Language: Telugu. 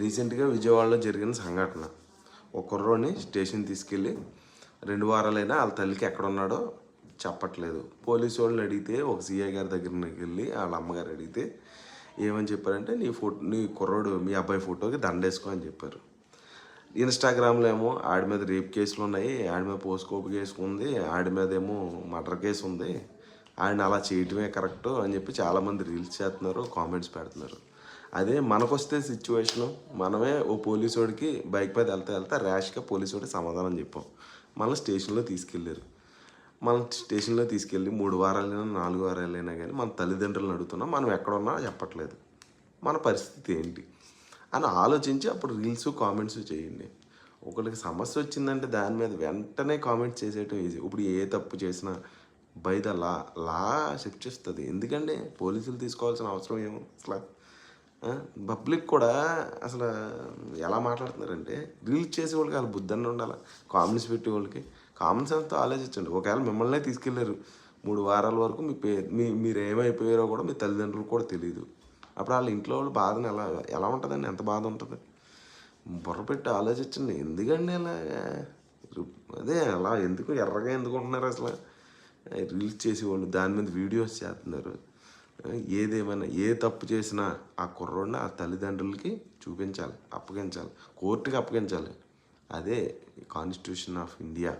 రీసెంట్గా విజయవాడలో జరిగిన సంఘటన. ఒక కుర్రోడిని స్టేషన్ తీసుకెళ్ళి 2 వారాలైనా వాళ్ళ తల్లికి ఎక్కడున్నాడో చెప్పట్లేదు. పోలీసు వాళ్ళని అడిగితే ఒక సీఐ గారి దగ్గరికి వెళ్ళి వాళ్ళ అమ్మగారు అడిగితే ఏమని చెప్పారంటే నీ కుర్రోడు మీ అబ్బాయి ఫోటోకి దండేసుకో అని చెప్పారు. ఇన్స్టాగ్రామ్లో ఏమో ఆడి మీద రేప్ కేసులు ఉన్నాయి, ఆడి మీద పోస్కోప్ కేసు ఉంది, ఆడి మీద ఏమో మర్డర్ కేసు ఉంది, ఆయన అలా చేయటమే కరెక్ట్ అని చెప్పి చాలామంది రీల్స్ చేస్తున్నారు, కామెంట్స్ పెడుతున్నారు. అదే మనకొస్తే సిచ్యువేషను, మనమే ఓ పోలీసోడికి బైక్ మీద వెళ్తా ర్యాష్గా పోలీసోడికి సమాధానం చెప్పాం. మన స్టేషన్లో తీసుకెళ్ళారు. మన స్టేషన్లో తీసుకెళ్ళి 3 వారాలైనా 4 వారాలైనా కానీ మన తల్లిదండ్రులను అడుగుతున్నాం, మనం ఎక్కడున్నా చెప్పట్లేదు, మన పరిస్థితి ఏంటి అని ఆలోచించి అప్పుడు రీల్స్ కామెంట్స్ చేయండి. ఒకరికి సమస్య వచ్చిందంటే దాని మీద వెంటనే కామెంట్స్ చేసేయటం ఈజీ. ఇప్పుడు ఏ తప్పు చేసినా బై ద లా శిక్షిస్తుంది. ఎందుకంటే పోలీసులు తీసుకోవాల్సిన అవసరం ఏమో అసలు. పబ్లిక్ కూడా అసలు ఎలా మాట్లాడుతున్నారంటే రీల్స్ చేసే వాళ్ళకి వాళ్ళ బుద్ధి ఉండాలి, కామెంట్స్ పెట్టే వాళ్ళకి కామన్ సెన్స్తో ఆలోచించండి. ఒకవేళ మిమ్మల్నే తీసుకెళ్ళారు 3 వారాల వరకు మీరు ఏమైపోయారో కూడా మీ తల్లిదండ్రులకు కూడా తెలియదు. అప్పుడు వాళ్ళ ఇంట్లో వాళ్ళు బాధను ఎలా ఉంటుందండి, ఎంత బాధ ఉంటుంది. బుర్ర పెట్టి ఆలోచించండి. ఎందుకండి ఇలాగా అదే అలా ఎర్రగా ఎందుకు ఉంటున్నారు అసలు. రీల్స్ చేసేవాళ్ళు దాని మీద వీడియోస్ చేస్తున్నారు. ఏదేమైనా ఏ తప్పు చేసినా ఆ కుర్రోడిని ఆ తల్లిదండ్రులకి చూపించాలి, అప్పగించాలి, కోర్టుకి అప్పగించాలి. అదే కాన్స్టిట్యూషన్ ఆఫ్ ఇండియా.